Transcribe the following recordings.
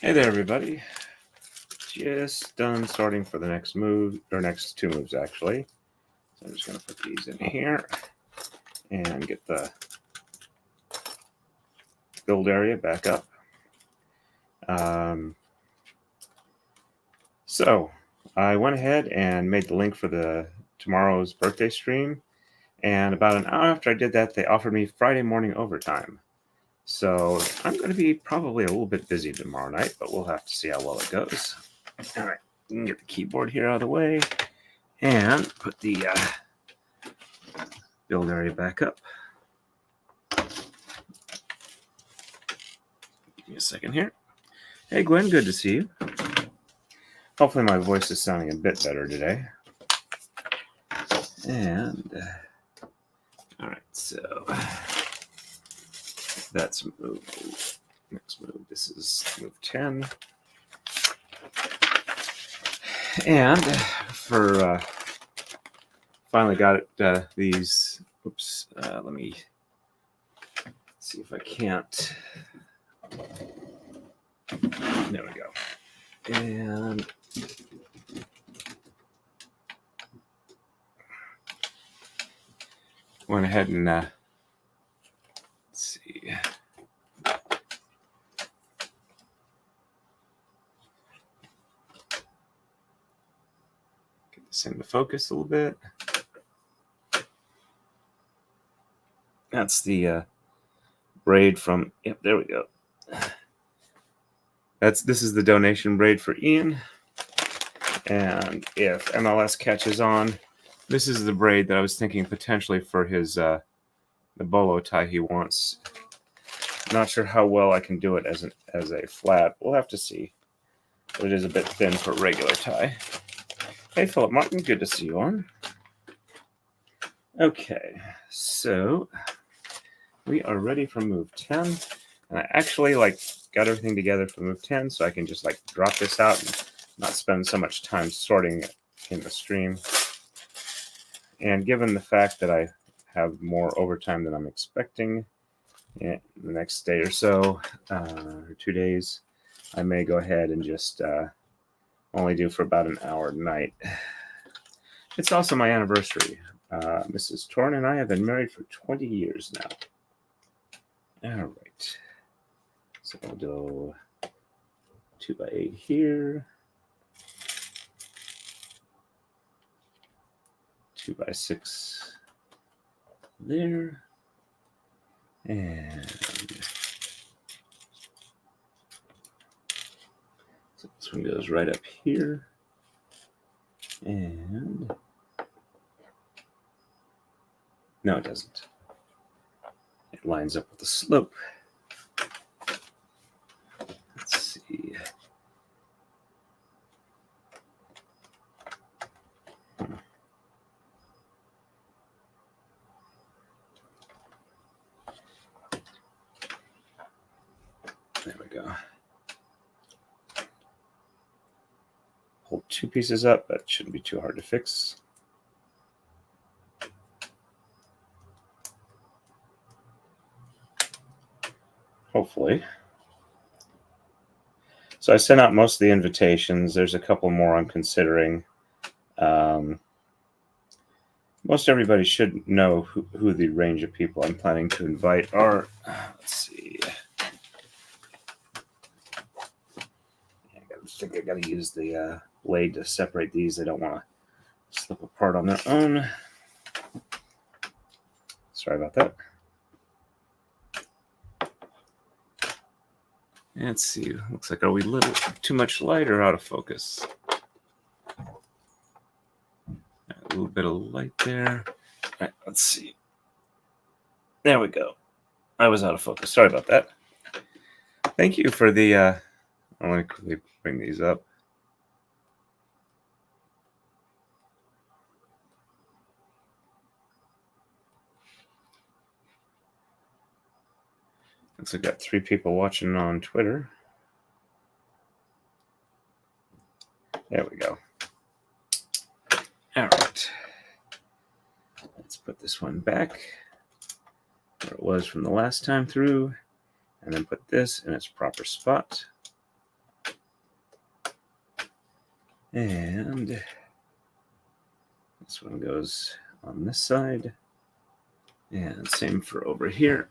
Hey there, everybody. Just done sorting for the next move, or next two moves, actually. So I'm just going to put these in here and get the build area back up. So I went ahead and made the link for tomorrow's birthday stream. And about an hour after I did that, they offered me Friday morning overtime. So I'm going to be probably a little bit busy tomorrow night, but we'll have to see how well it goes. All right, we can get the keyboard here out of the way and put the build area back up. Give me a second here. Hey, Gwen, good to see you. Hopefully my voice is sounding a bit better today. And, all right, so that's move. Next move, this is move 10. And for finally got it, these, oops, let me see if I can't. There we go. And went ahead and let's see. Get this into focus a little bit. That's the braid from, yep, there we go. This is the donation braid for Ian. And if MLS catches on, this is the braid that I was thinking potentially for his the bolo tie he wants. Not sure how well I can do it as a flat. We'll have to see. But it is a bit thin for a regular tie. Hey, Philip Martin, good to see you on. Okay, so we are ready for move 10. And I actually got everything together for move 10, so I can just drop this out and not spend so much time sorting it in the stream. And given the fact that I have more overtime than I'm expecting in the next day or so, or 2 days, I may go ahead and just only do for about an hour a night. It's also my anniversary. Mrs. Torn and I have been married for 20 years now. All right. So I'll do 2x8 here. 2x6 there. And so this one goes right up here. And no, it doesn't. It lines up with the slope. Let's see. There we go. Hold two pieces up. That shouldn't be too hard to fix. Hopefully. So I sent out most of the invitations. There's a couple more I'm considering. Most everybody should know who the range of people I'm planning to invite are. Let's see. I think I got to use the blade to separate these. They don't want to slip apart on their own. Sorry about that. Let's see. Looks like, are we a little too much light or out of focus? A little bit of light there. All right, let's see. There we go. I was out of focus. Sorry about that. Thank you for the... I want to quickly bring these up. Looks like I got 3 people watching on Twitter. There we go. All right. Let's put this one back where it was from the last time through, and then put this in its proper spot. And this one goes on this side. And same for over here.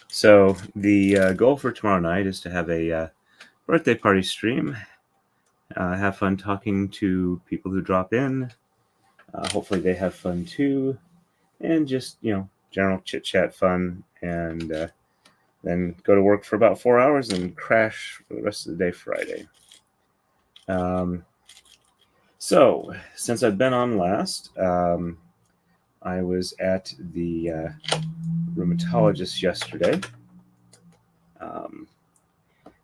So the goal for tomorrow night is to have a birthday party stream. Have fun talking to people who drop in. Hopefully they have fun too. And just, general chit-chat fun. And then go to work for about 4 hours and crash for the rest of the day Friday. So, since I've been on last, I was at the rheumatologist yesterday.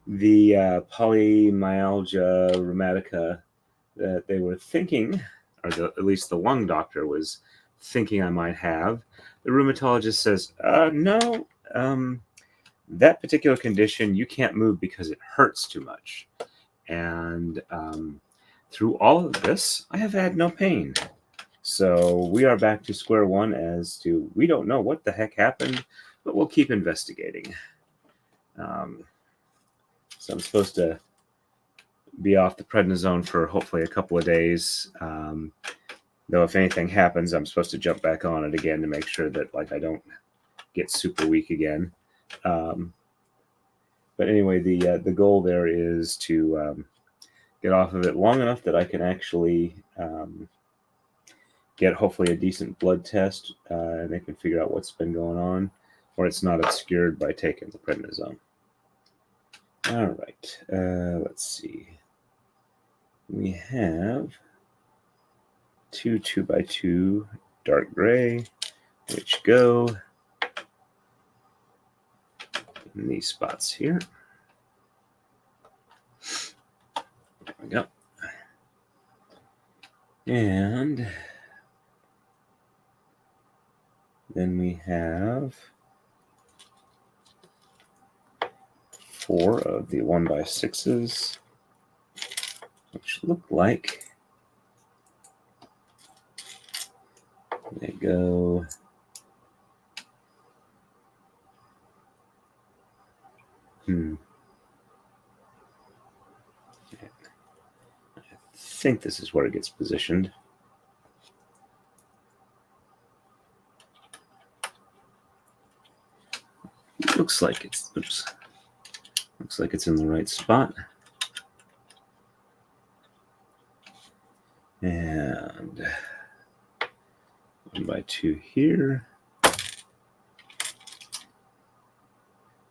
The polymyalgia rheumatica that they were thinking, or at least the lung doctor was thinking I might have, the rheumatologist says, no, that particular condition, you can't move because it hurts too much. And through all of this, I have had no pain. So we are back to square one as to, we don't know what the heck happened, but we'll keep investigating. So I'm supposed to be off the prednisone for hopefully a couple of days. Though if anything happens, I'm supposed to jump back on it again to make sure that I don't get super weak again. But anyway, the goal there is to get off of it long enough that I can actually get hopefully a decent blood test, and they can figure out what's been going on, or it's not obscured by taking the prednisone. All right, let's see. We have 2 2x2 dark gray, which go in these spots here. There we go. And then we have 4 of the 1x6s, which look like they go I think this is where it gets positioned. Looks like it's in the right spot. And 1x2 here.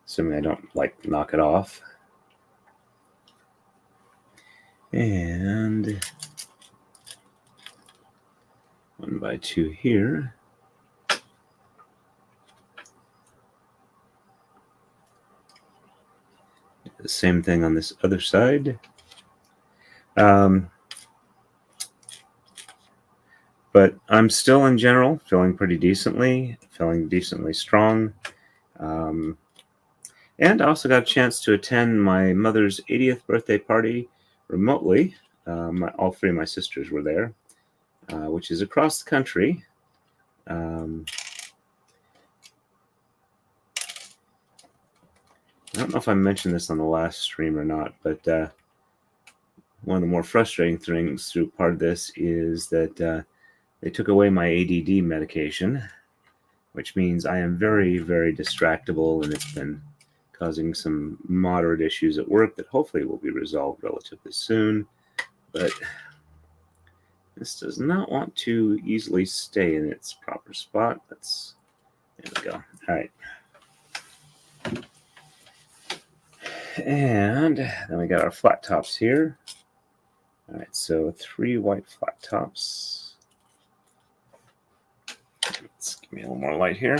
Assuming I don't knock it off. And 1x2 here. The same thing on this other side. But I'm still, in general, feeling pretty decently, feeling decently strong. And I also got a chance to attend my mother's 80th birthday party remotely. All 3 of my sisters were there, which is across the country. I don't know if I mentioned this on the last stream or not, but one of the more frustrating things through part of this is that they took away my ADD medication, which means I am very, very distractible, and it's been causing some moderate issues at work that hopefully will be resolved relatively soon. But this does not want to easily stay in its proper spot. There we go. All right. And then we got our flat tops here. All right, so 3 white flat tops. Let's give me a little more light here.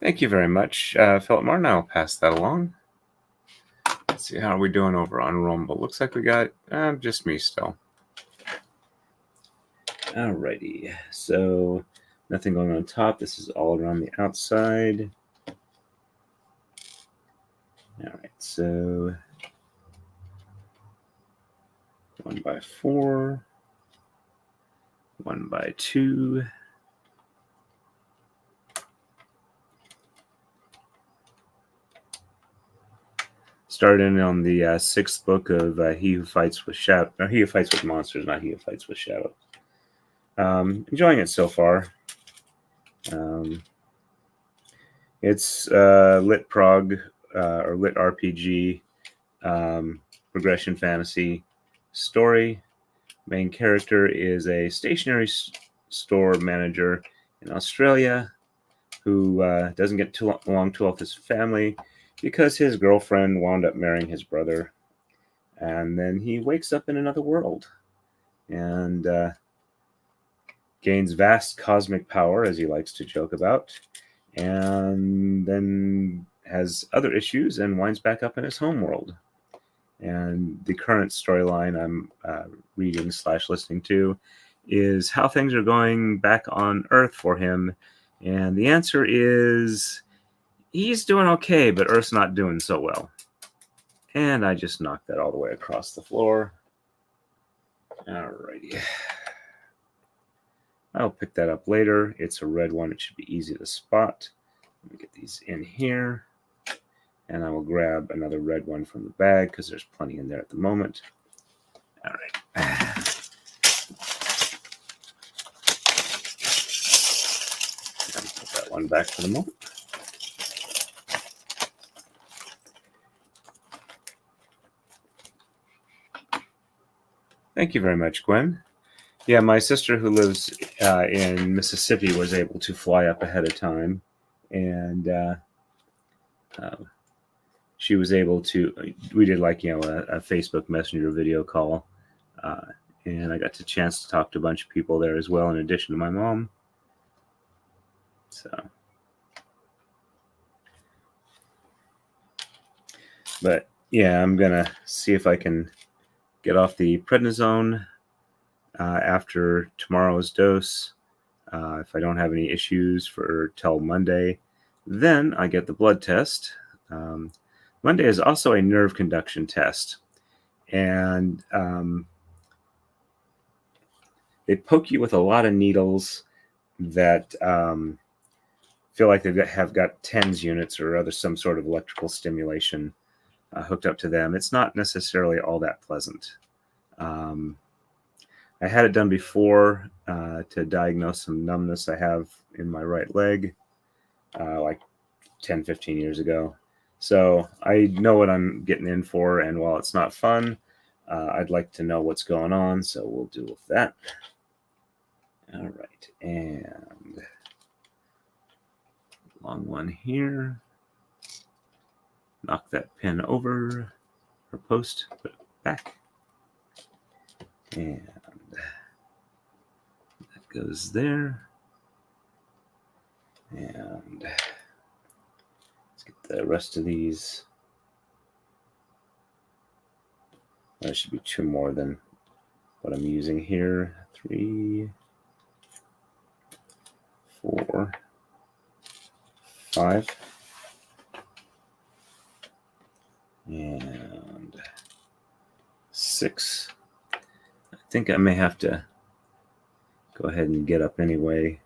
Thank you very much, Philip Martin. I'll pass that along. Let's see, how are we doing over on Rumble? Looks like we got just me still. Alrighty, so nothing going on top. This is all around the outside. All right, so 1x4, 1x2. started on the sixth book of He Who Fights with Shadow. No, He Who Fights with Monsters, not He Who Fights with Shadows. Enjoying it so far. It's lit prog or lit RPG, progression fantasy story. Main character is a stationery store manager in Australia who doesn't get along too well with his family because his girlfriend wound up marrying his brother. And then he wakes up in another world and gains vast cosmic power, as he likes to joke about, and then has other issues and winds back up in his home world. And the current storyline I'm reading / listening to is how things are going back on Earth for him. And the answer is he's doing okay, but Earth's not doing so well. And I just knocked that all the way across the floor. Alrighty. I'll pick that up later. It's a red one. It should be easy to spot. Let me get these in here. And I will grab another red one from the bag because there's plenty in there at the moment. All right. Put that one back for the moment. Thank you very much, Gwen. Yeah, my sister who lives in Mississippi was able to fly up ahead of time, and she was able to. We did like a Facebook Messenger video call, and I got the chance to talk to a bunch of people there as well, in addition to my mom. So, but yeah, I'm gonna see if I can get off the prednisone after tomorrow's dose. If I don't have any issues for till Monday, then I get the blood test. Monday is also a nerve conduction test, and they poke you with a lot of needles that feel like they have got TENS units or some sort of electrical stimulation hooked up to them. It's not necessarily all that pleasant. I had it done before to diagnose some numbness I have in my right leg, like 10, 15 years ago. So I know what I'm getting in for, and while it's not fun, I'd like to know what's going on, so we'll deal with that. All right, and long one here. Knock that pin over, or post, put it back. And that goes there. And let's get the rest of these. There should be 2 more than what I'm using here. 3, 4, 5. And 6. I think I may have to go ahead and get up anyway.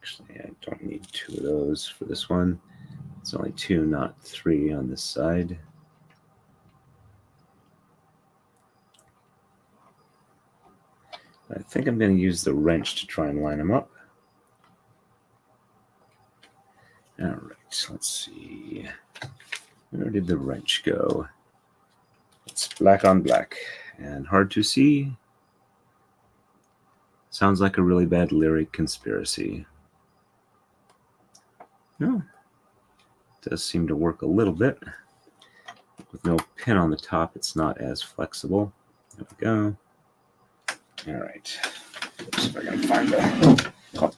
Actually, I don't need 2 of those for this one. It's only 2, not 3 on this side. I think I'm going to use the wrench to try and line them up. All right, let's see. Where did the wrench go? It's black on black and hard to see. Sounds like a really bad lyric conspiracy. No, it does seem to work a little bit. With no pin on the top, it's not as flexible. There we go. All right. Let's see if I can find that. Oh,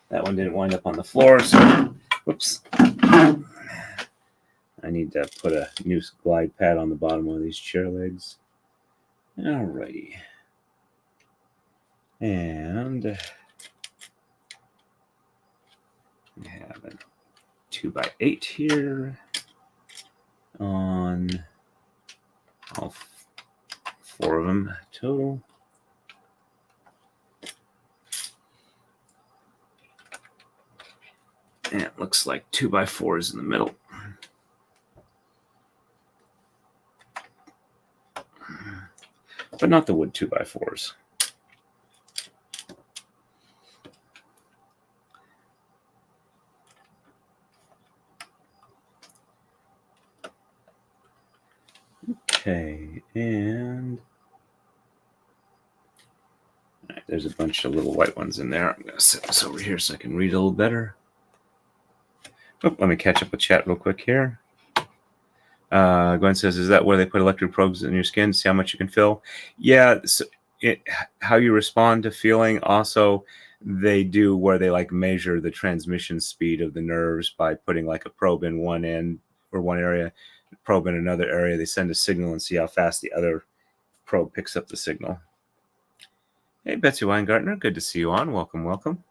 that one didn't wind up on the floor, so whoops. I need to put a new glide pad on the bottom of these chair legs. All righty. And we have a 2x8 here on all 4 of them total. And it looks like 2x4 is in the middle. but not the wood 2x4s. Okay, and there's a bunch of little white ones in there. I'm going to set this over here so I can read a little better. Oh, let me catch up with chat real quick here. Gwen says, is that where they put electric probes in your skin to see how much you can feel? Yeah, so how you respond to feeling. Also, they do where they like measure the transmission speed of the nerves by putting like a probe in one end or one area, probe in another area. They send a signal and see how fast the other probe picks up the signal. Hey, Betsy Weingartner, good to see you on. Welcome, welcome.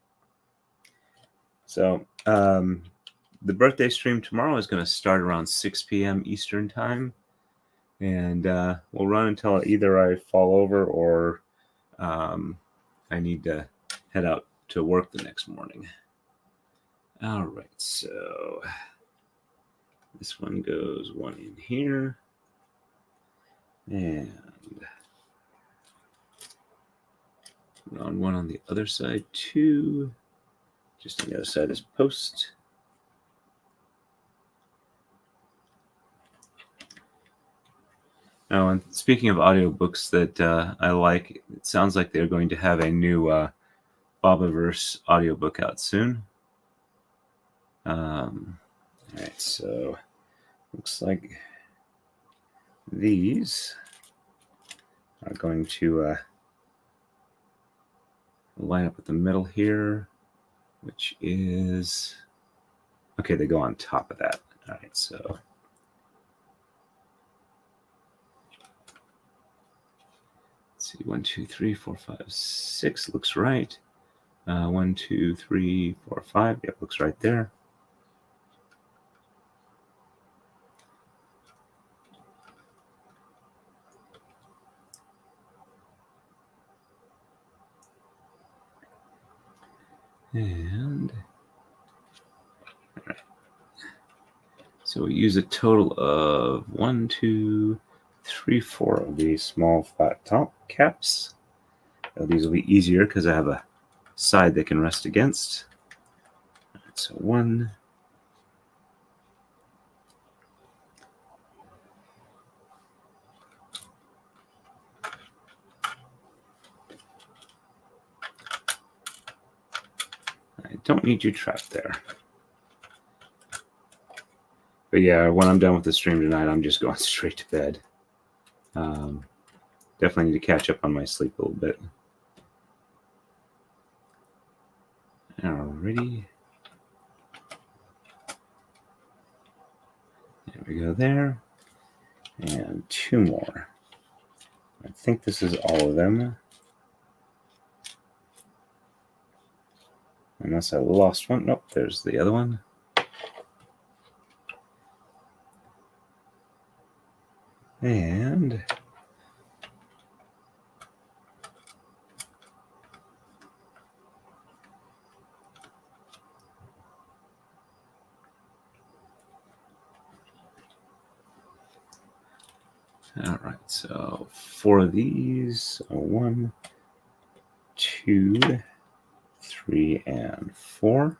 So the birthday stream tomorrow is going to start around 6 p.m. Eastern time. And we'll run until either I fall over or I need to head out to work the next morning. All right, so this one goes one in here. And on one on the other side too. Just on the other side is post. Oh, and speaking of audiobooks that I like, it sounds like they're going to have a new Bobiverse audiobook out soon. All right, so looks like these are going to line up with the middle here, which is, okay, they go on top of that. All right, so let's see, 1, 2, 3, 4, 5, 6 looks right. 1, 2, 3, 4, 5, yep, looks right there. And all right. So we use a total of 1, 2, 3, 4 of these small flat top caps. These will be easier because I have a side they can rest against. All right, so 1. I don't need you trapped there. But yeah, when I'm done with the stream tonight, I'm just going straight to bed. Definitely need to catch up on my sleep a little bit. Alrighty. There we go there. And 2 more. I think this is all of them. Unless I lost one. Nope, there's the other one. And all right, so 4 of these. 1, 2, 3, and 4.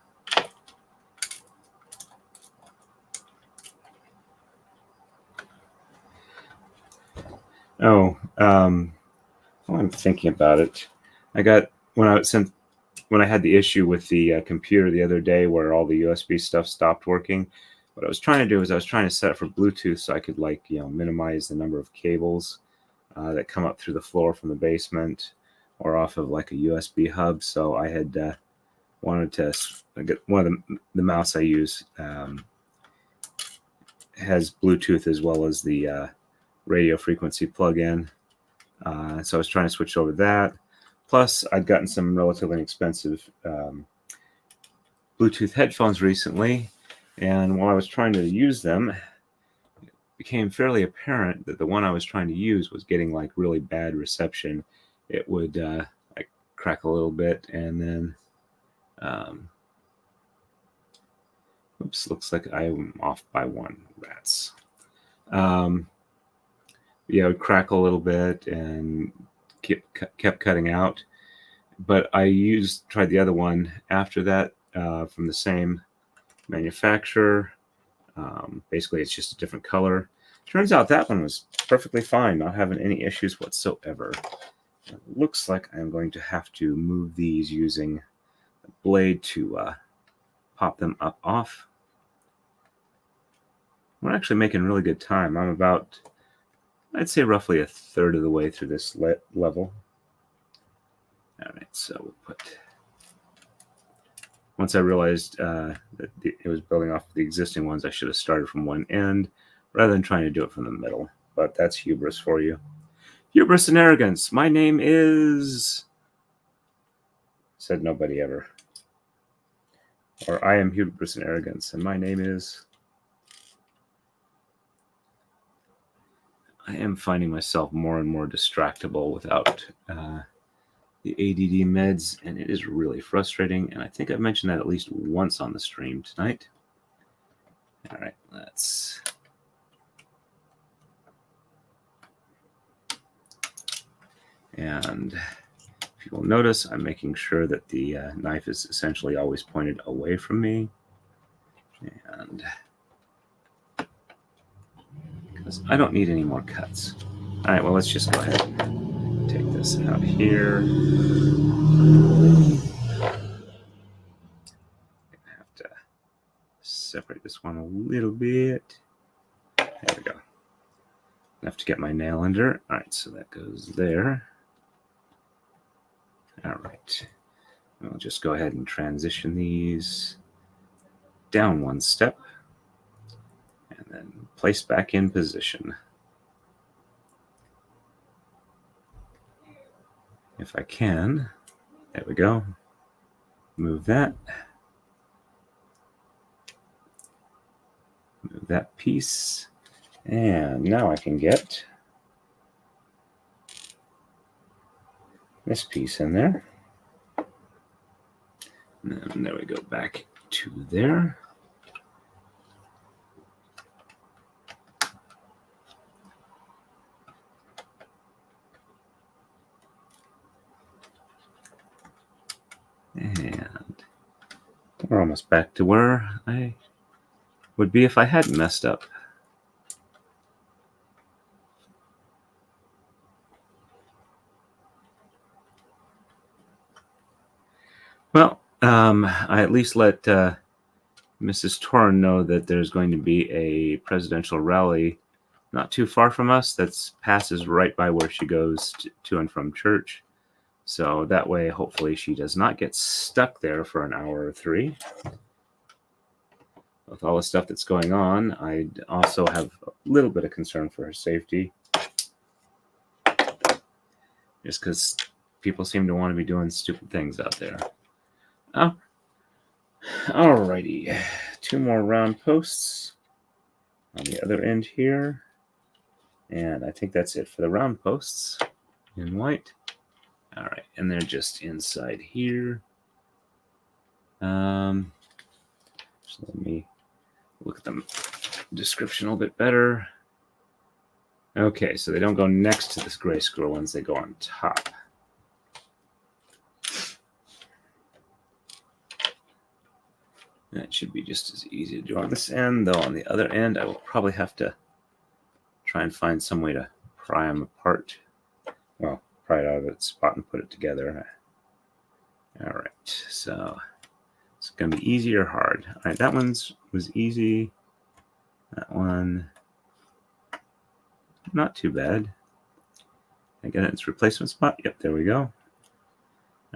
Oh, while I'm thinking about it, I got when I had the issue with the computer the other day where all the USB stuff stopped working. What I was trying to do is I was trying to set it for Bluetooth so I could minimize the number of cables that come up through the floor from the basement or off of like a USB hub. So I had wanted to get one of the mouse I use has Bluetooth as well as the radio frequency plug-in. So I was trying to switch over that. Plus, I'd gotten some relatively inexpensive Bluetooth headphones recently, and while I was trying to use them, it became fairly apparent that the one I was trying to use was getting like really bad reception. It would like crack a little bit, and then oops, looks like I'm off by 1. Rats. it would crack a little bit and kept cutting out. But I tried the other one after that from the same manufacturer. Basically, it's just a different color. Turns out that one was perfectly fine, not having any issues whatsoever. It looks like I'm going to have to move these using a blade to pop them up off. We're actually making really good time. I'm about, I'd say, roughly a third of the way through this level. All right, so we'll put. Once I realized that it was building off the existing ones, I should have started from one end rather than trying to do it from the middle. But that's hubris for you. Hubris and arrogance. My name is... Said nobody ever. Or I am hubris and arrogance, and my name is... I am finding myself more and more distractible without the ADD meds, and it is really frustrating. And I think I've mentioned that at least once on the stream tonight. All right, let's... And if you will notice, I'm making sure that the knife is essentially always pointed away from me. And because I don't need any more cuts. All right, well, let's just go ahead and take this out here. I have to separate this one a little bit. There we go. I have to get my nail under. All right, so that goes there. All right. I'll just go ahead and transition these down one step and then place back in position. If I can, there we go. Move that. Move that piece. And now I can get this piece in there. And there we go, back to there. And we're almost back to where I would be if I hadn't messed up. Well, I at least let Mrs. Torn know that there's going to be a presidential rally not too far from us that passes right by where she goes to and from church. So that way, hopefully, she does not get stuck there for an hour or three. With all the stuff that's going on, I also have a little bit of concern for her safety. Just because people seem to want to be doing stupid things out there. Oh, alrighty. 2 more round posts on the other end here. And I think that's it for the round posts in white. All right, and they're just inside here. So let me look at the description a little bit better. Okay, so they don't go next to this gray squirrel ones, they go on top. That should be just as easy to do on this end, though on the other end, I will probably have to try and find some way to pry them apart. Well, pry it out of its spot and put it together. All right, so it's going to be easy or hard. All right, that one was easy. That one, not too bad. I get its replacement spot. Yep, there we go. All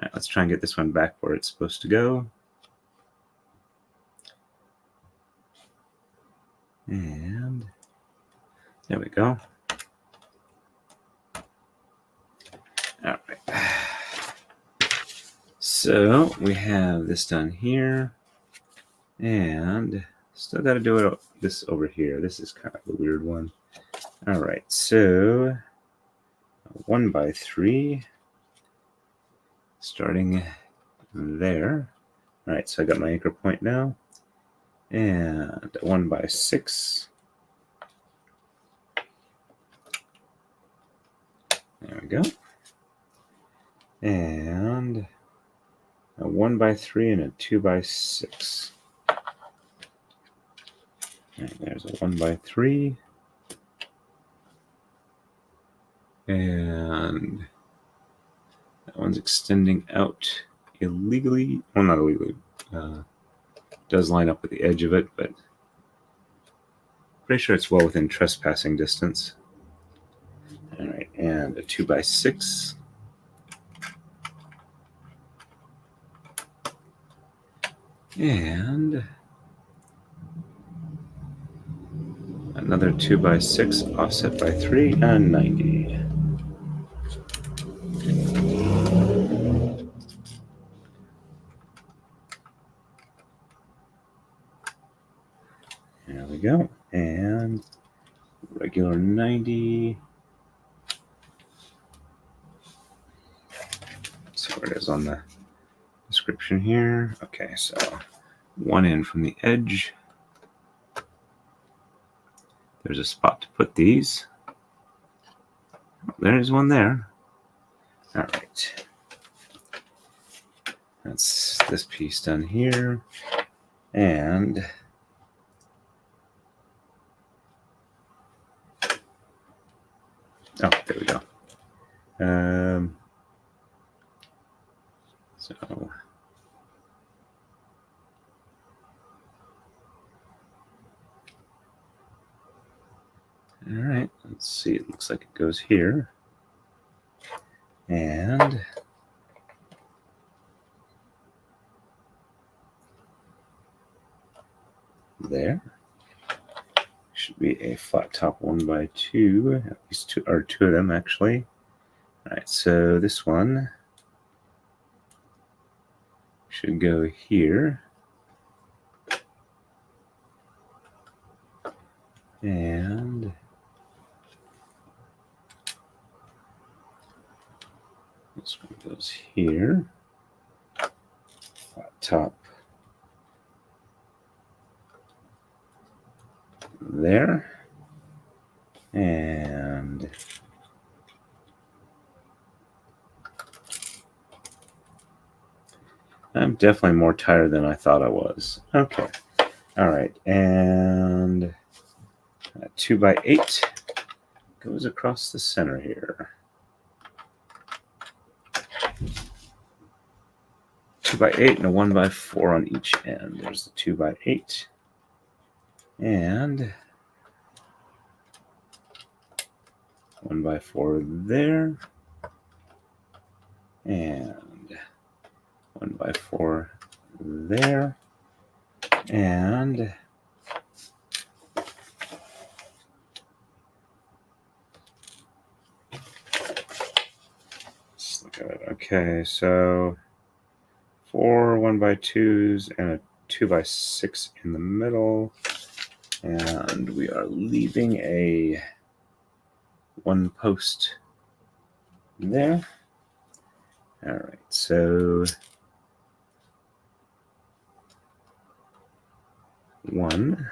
right, let's try and get this one back where it's supposed to go. And there we go. All right. So we have this done here. And still got to do this over here. This is kind of a weird one. All right. So 1 by 3. Starting there. All right. So I got my anchor point now. And 1 by 6. There we go. And a 1x3 and a 2x6. Right, there's a 1x3. And that one's extending out illegally. Well, not illegally. Does line up with the edge of it, but pretty sure it's well within trespassing distance. All right, and a 2x6. And another 2x6 offset by 3 and 90. There we go. And regular 90. See where it is on the description here. Okay, so one in from the edge. There's a spot to put these. There's one there. All right. That's this piece done here. And oh, there we go. So all right, let's see. It looks like it goes here. And there should be a flat top 1x2, at least two of them actually. All right, so this one should go here. And this one goes here. Flat top there. And I'm definitely more tired than I thought I was. Okay. All right. And a 2x8 goes across the center here. 2x8 and a 1x4 on each end. There's the 2x8. And 1x4 there. And 1x4 there. And let's look at it. Okay, so 4 1x2s and a 2x6 in the middle. And we are leaving a one post there. All right, so 1,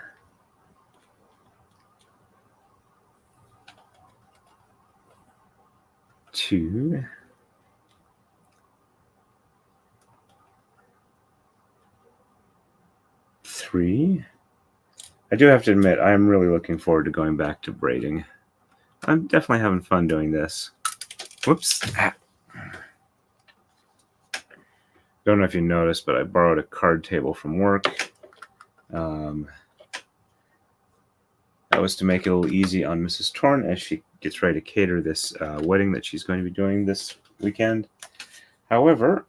2, 3. I do have to admit, I'm really looking forward to going back to braiding. I'm definitely having fun doing this. Whoops. Don't know if you noticed, but I borrowed a card table from work. That was to make it a little easy on Mrs. Torn as she gets ready to cater this wedding that she's going to be doing this weekend. However,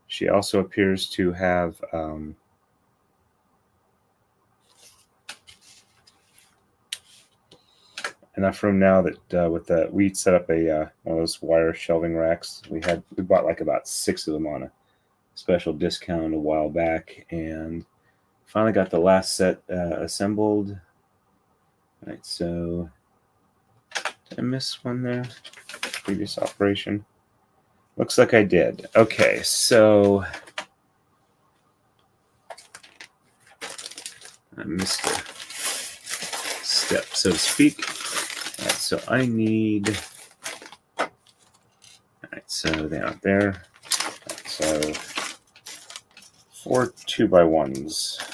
she also appears to have enough room now that with the we set up a one of those wire shelving racks. We bought like about 6 of them on a special discount a while back, and finally got the last set assembled. All right, so did I miss one there? Previous operation. Looks like I did. Okay, so I missed a step, so to speak. All right, so I need so they aren't there. So 4 2x1s.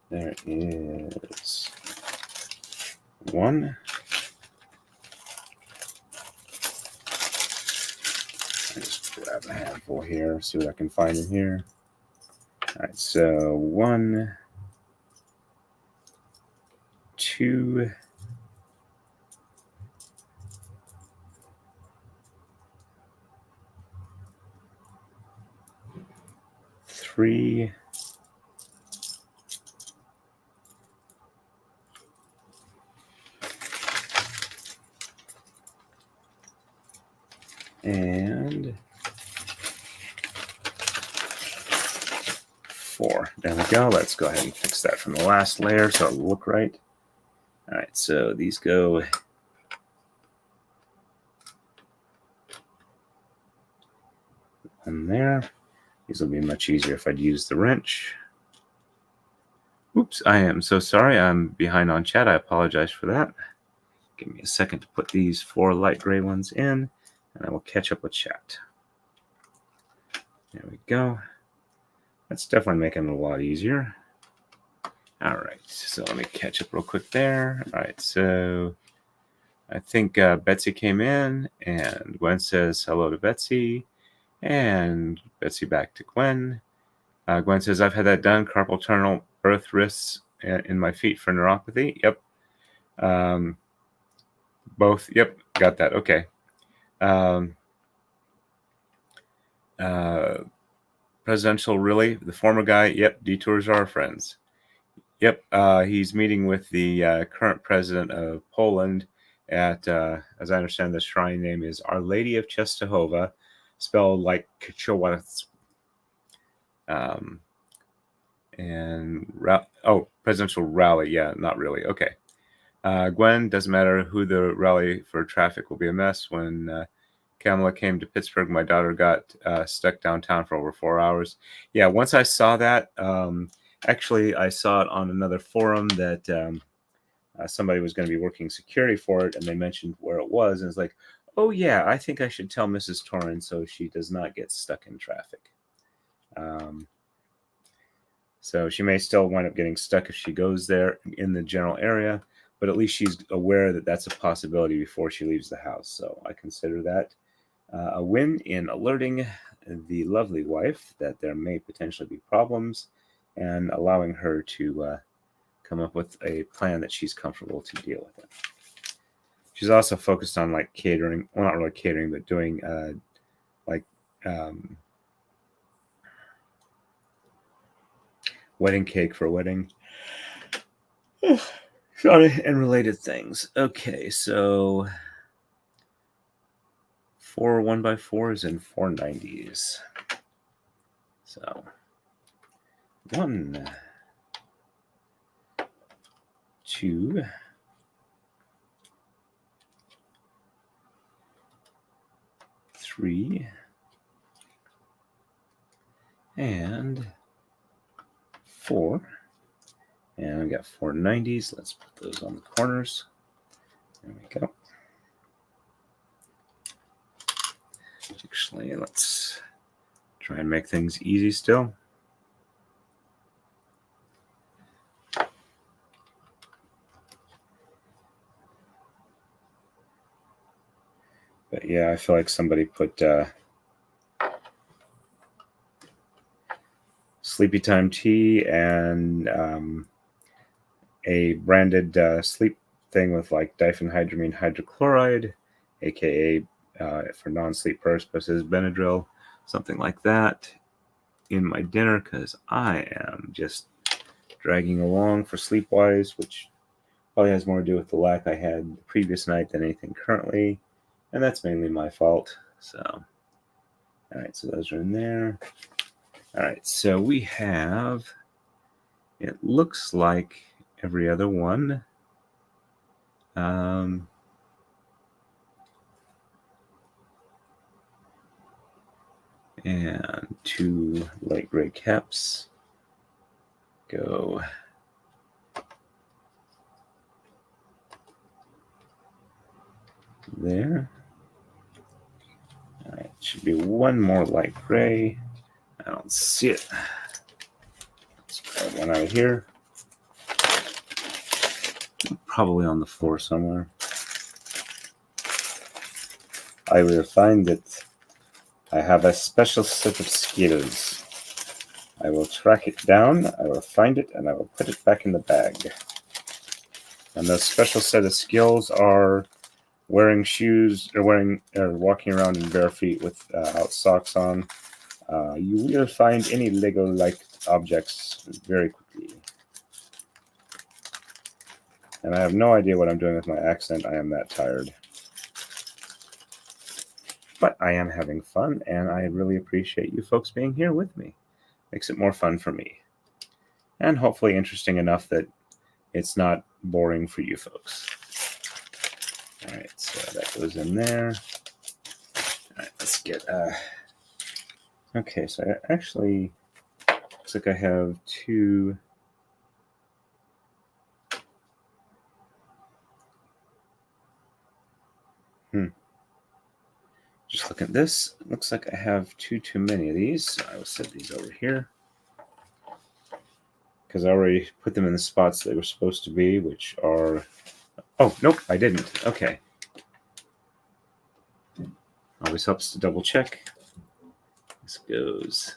There is 1. I just grab a handful here, see what I can find in here. All right, so 1, 2, 3, and 4. There we go. Let's go ahead and fix that from the last layer so it'll look right. All right, so these go in there. These will be much easier if I'd use the wrench. Oops, I am so sorry. I'm behind on chat. I apologize for that. Give me a second to put these 4 light gray ones in, and I will catch up with chat. There we go. That's definitely making it a lot easier. All right, so let me catch up real quick there. All right, so I think Betsy came in, and Gwen says hello to Betsy, and Betsy back to Gwen. Gwen says, I've had that done, carpal tunnel, birth wrists in my feet for neuropathy. Yep. Both. Yep, got that. Okay. Presidential, really? The former guy? Yep, detours are our friends. Yep, he's meeting with the current president of Poland at, as I understand, the shrine name is Our Lady of Czestochowa, spelled like Kachowatz. Presidential rally. Yeah, not really. Okay. Gwen, doesn't matter who the rally for traffic will be a mess. When Kamala came to Pittsburgh, my daughter got stuck downtown for over 4 hours. Yeah, once I saw that, actually, I saw it on another forum that somebody was going to be working security for it, and they mentioned where it was, and it's like, oh yeah, I think I should tell Mrs. Torrance so she does not get stuck in traffic. So she may still wind up getting stuck if she goes there in the general area, but at least she's aware that that's a possibility before she leaves the house. So I consider that a win in alerting the lovely wife that there may potentially be problems and allowing her to come up with a plan that she's comfortable to deal with it. She's also focused on like catering, well, not really catering, but doing wedding cake for a wedding. Sorry, and related things. Okay, so 4 1x4s and 4 90s. So 1, 2, 3, and 4. And we got 4 90s. Let's put those on the corners. There we go. Actually, let's try and make things easy still. But yeah, I feel like somebody put Sleepy Time tea and a branded sleep thing with like diphenhydramine hydrochloride, aka for non-sleep purposes, Benadryl, something like that, in my dinner because I am just dragging along for sleep-wise, which probably has more to do with the lack I had the previous night than anything currently, and that's mainly my fault. So, all right, so those are in there. All right, so we have, it looks like every other one. And 2 light gray caps go there. All right, should be 1 more light gray. I don't see it. Let's grab one out of here. Probably on the floor somewhere. I will find it. I have a special set of skills. I will track it down, I will find it, and I will put it back in the bag. And those special set of skills are wearing shoes, or walking around in bare feet without socks on. You will find any Lego-like objects very quickly. And I have no idea what I'm doing with my accent. I am that tired. But I am having fun, and I really appreciate you folks being here with me. Makes it more fun for me. And hopefully interesting enough that it's not boring for you folks. All right, so that goes in there. All right, let's get... Okay, so I actually... Looks like I have 2... Just look at this. It looks like I have too many of these. So I will set these over here. Because I already put them in the spots they were supposed to be, which are... Oh, nope, I didn't. Okay. Always helps to double check. This goes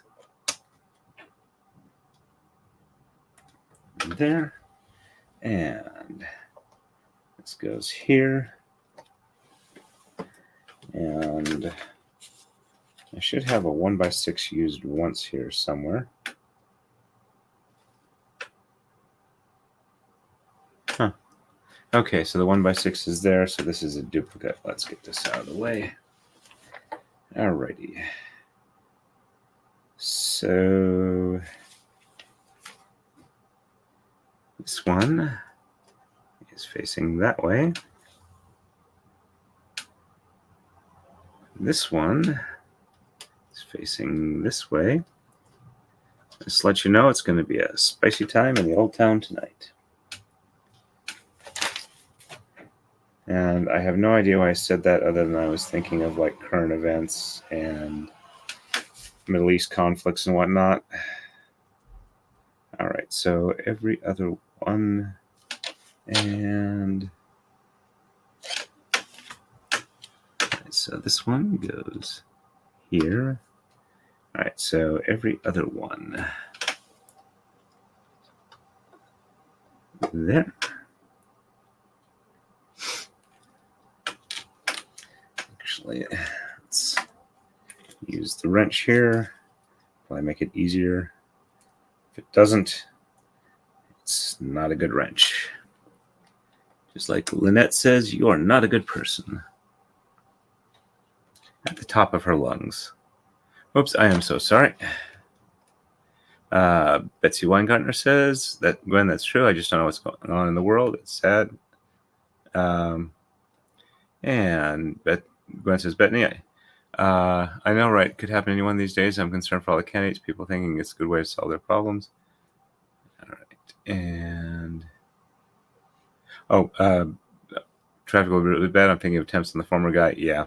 there. And this goes here. And I should have a 1x6 used once here somewhere. Huh. Okay, so the 1x6 is there, so this is a duplicate. Let's get this out of the way. Alrighty. So this one is facing that way. This one is facing this way. Just to let you know, it's going to be a spicy time in the old town tonight. And I have no idea why I said that other than I was thinking of like current events and Middle East conflicts and whatnot. All right, so every other one, and so this one goes here. All right, so every other one there. Actually, let's use the wrench here. Probably make it easier. If it doesn't, it's not a good wrench. Just like Lynette says, you are not a good person. At the top of her lungs. Oops, I am so sorry. Betsy Weingartner says that, Gwen, that's true. I just don't know what's going on in the world. It's sad. And Gwen says, Bethany, I know, right? Could happen to anyone these days. I'm concerned for all the candidates, people thinking it's a good way to solve their problems. All right. And traffic will be really bad. I'm thinking of attempts on the former guy. Yeah.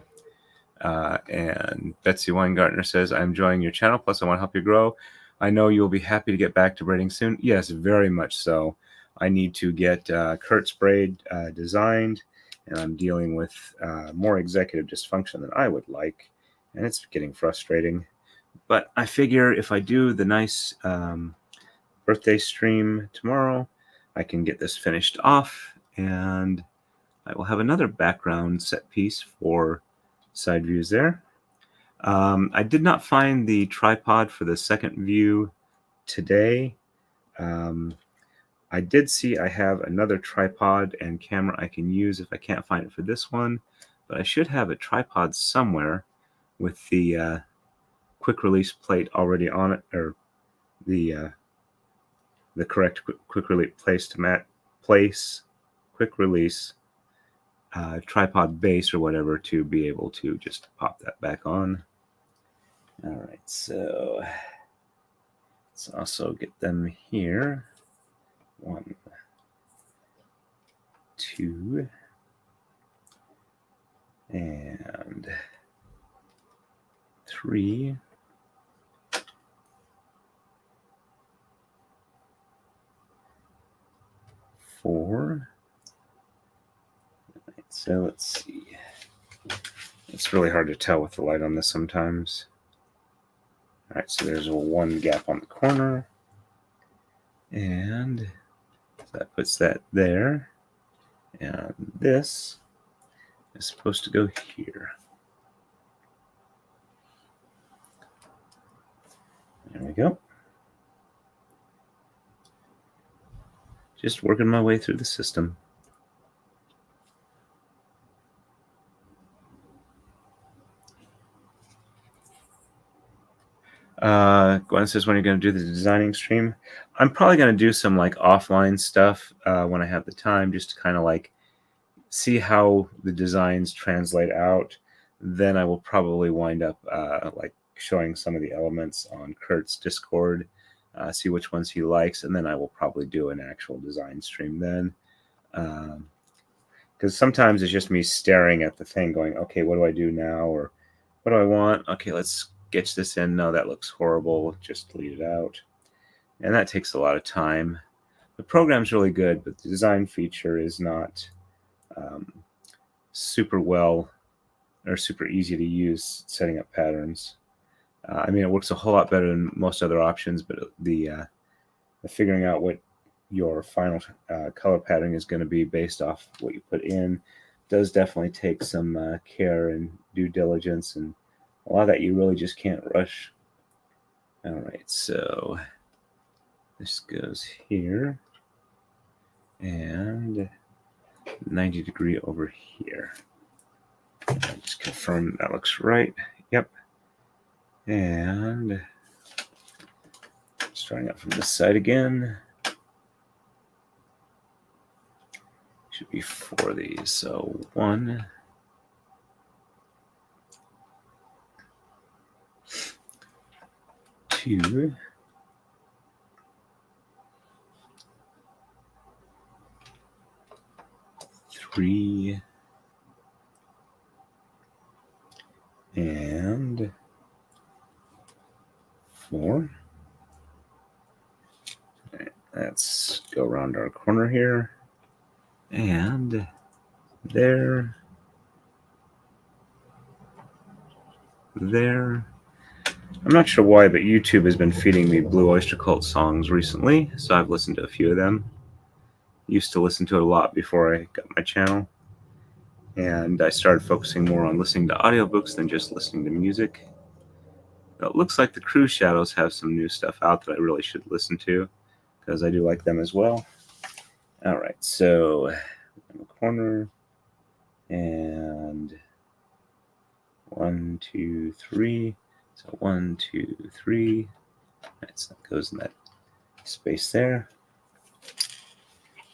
And Betsy Weingartner says, I'm enjoying your channel. Plus, I want to help you grow. I know you'll be happy to get back to braiding soon. Yes, very much so. I need to get Kurt's braid designed, and I'm dealing with more executive dysfunction than I would like, and it's getting frustrating. But I figure if I do the nice birthday stream tomorrow, I can get this finished off, and I will have another background set piece for side views there. I did not find the tripod for the second view today. I did see I have another tripod and camera I can use if I can't find it for this one, but I should have a tripod somewhere with the quick release plate already on it, or the correct quick release quick release tripod base or whatever to be able to just pop that back on. All right, so let's also get them here. 1, 2, and 3. 4. Right, so let's see. It's really hard to tell with the light on this sometimes. All right, so there's a 1 gap on the corner, and that puts that there, and this is supposed to go here. There we go. Just working my way through the system. Gwen says, when are you going to do the designing stream? I'm probably going to do some like offline stuff when I have the time, just to kind of like see how the designs translate out. Then I will probably wind up like showing some of the elements on Kurt's Discord, see which ones he likes, and then I will probably do an actual design stream then. Because sometimes it's just me staring at the thing going, okay, what do I do now? Or what do I want? Okay, let's sketch this in. No, that looks horrible. Just delete it out. And that takes a lot of time. The program's really good, but the design feature is not super well or super easy to use setting up patterns. I mean, it works a whole lot better than most other options, but the figuring out what your final color pattern is going to be based off what you put in does definitely take some care and due diligence, and a lot of that you really just can't rush. All right, so this goes here and 90 degree over here. Just confirm that looks right. Yep. And starting out from this side again. Should be 4 of these. So 1, 2, 3, and 4. Right, let's go around our corner here. And there. There. I'm not sure why, but YouTube has been feeding me Blue Oyster Cult songs recently, so I've listened to a few of them. Used to listen to it a lot before I got my channel, and I started focusing more on listening to audiobooks than just listening to music. It looks like the Cruise Shadows have some new stuff out that I really should listen to, because I do like them as well. All right, so in the corner, and 1, 2, 3. So 1, 2, 3. Right, so that goes in that space there.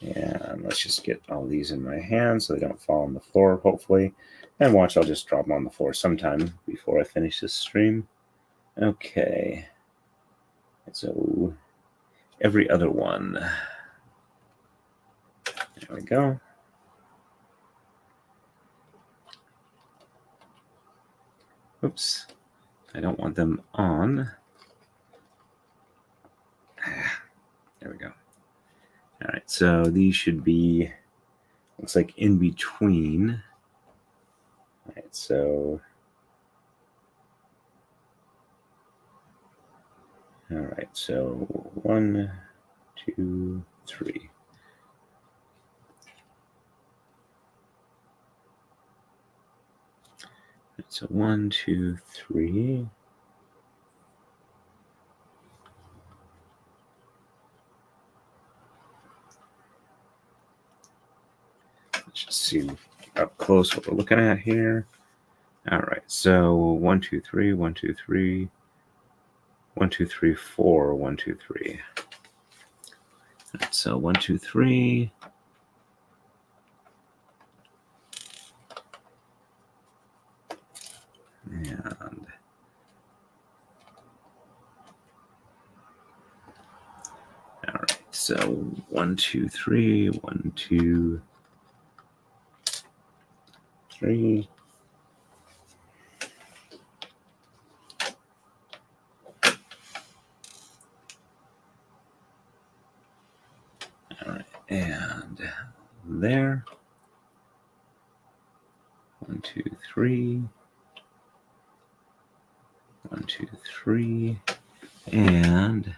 And let's just get all these in my hand so they don't fall on the floor, hopefully. And watch, I'll just drop them on the floor sometime before I finish this stream. Okay. So every other one. There we go. Oops. I don't want them on. There we go. All right, so these should be, looks like in between. All right, so, all right, so 1, 2, 3. So 1, 2, 3. Let's just see up close what we're looking at here. All right, so 1, 2, 3, 1, 2, 3, 1, 2, 3, 4, 1, 2, 3. Right, so 1, 2, 3. And 1, 2, 3, 1, 2, 3. All right, and there. 1, 2, 3. 1, 2, 3. And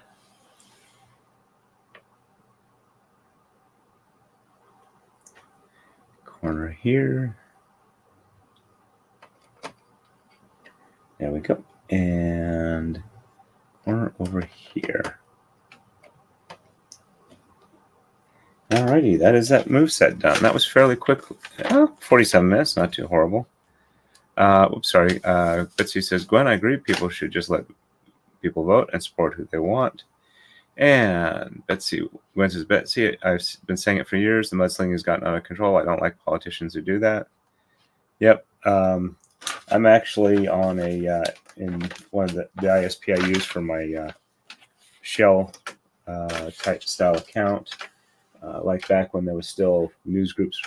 corner here. There we go. And corner over here. Alrighty, that is that moveset done. That was fairly quick. 47 minutes, not too horrible. Oops, sorry. Betsy says, Gwen, I agree. People should just let people vote and support who they want. And Gwen says, Betsy, I've been saying it for years. The mudslinging has gotten out of control. I don't like politicians who do that. Yep. I'm actually on in one of the ISP I use for my shell type style account. Like back when there was still news groups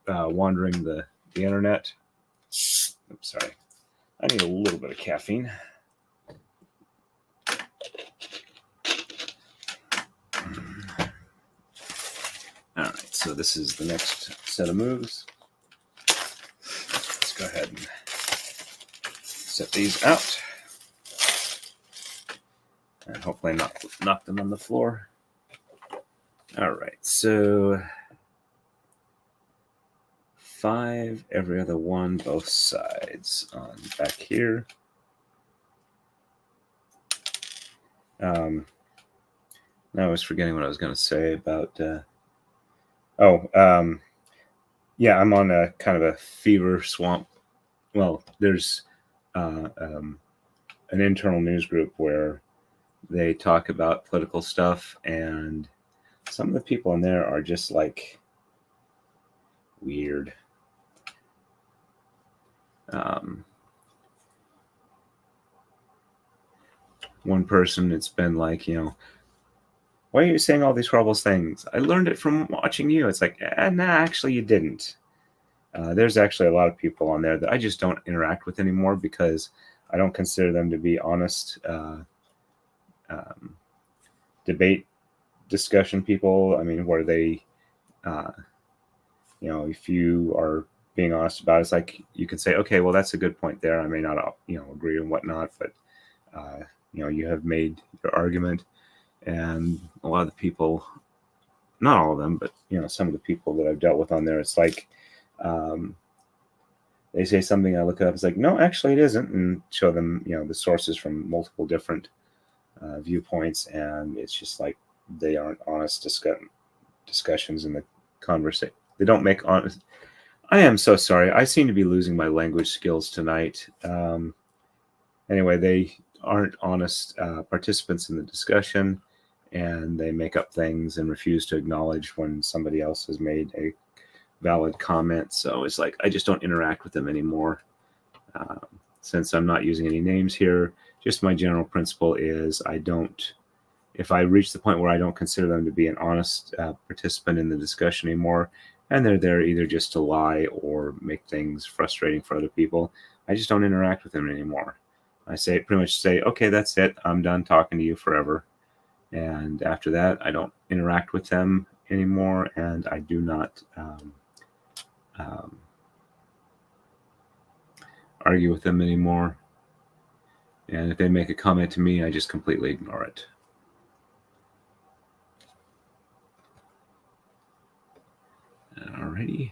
wandering the internet. Oops, sorry. I need a little bit of caffeine. All right, so this is the next set of moves. Let's go ahead and set these out. And hopefully not knock them on the floor. All right, so 5 every other one, both sides on back here. Now I was forgetting what I was going to say about. Yeah, I'm on a kind of a fever swamp. Well, there's an internal news group where they talk about political stuff, and some of the people in there are just like weird. One person, it's been like, why are you saying all these horrible things? I learned it from watching you. It's like, nah, actually you didn't. There's actually a lot of people on there that I just don't interact with anymore because I don't consider them to be honest debate discussion people. I mean, where they, if you are being honest about it, it's like you can say, okay, well, that's a good point there. I may not, agree and whatnot, but, you have made your argument. And a lot of the people, not all of them, but, some of the people that I've dealt with on there, it's like, they say something, I look it up, it's like, no, actually it isn't, and show them, the sources from multiple different viewpoints, and it's just like they aren't honest discussions in the conversation. They don't make honest. I am so sorry. I seem to be losing my language skills tonight. Anyway, they aren't honest participants in the discussion, and they make up things and refuse to acknowledge when somebody else has made a valid comment. So it's like I just don't interact with them anymore. Since I'm not using any names here, just my general principle is I don't, if I reach the point where I don't consider them to be an honest participant in the discussion anymore, and they're there either just to lie or make things frustrating for other people, I just don't interact with them anymore. I pretty much say, okay, that's it. I'm done talking to you forever. And after that, I don't interact with them anymore, and I do not argue with them anymore. And if they make a comment to me, I just completely ignore it. Alrighty.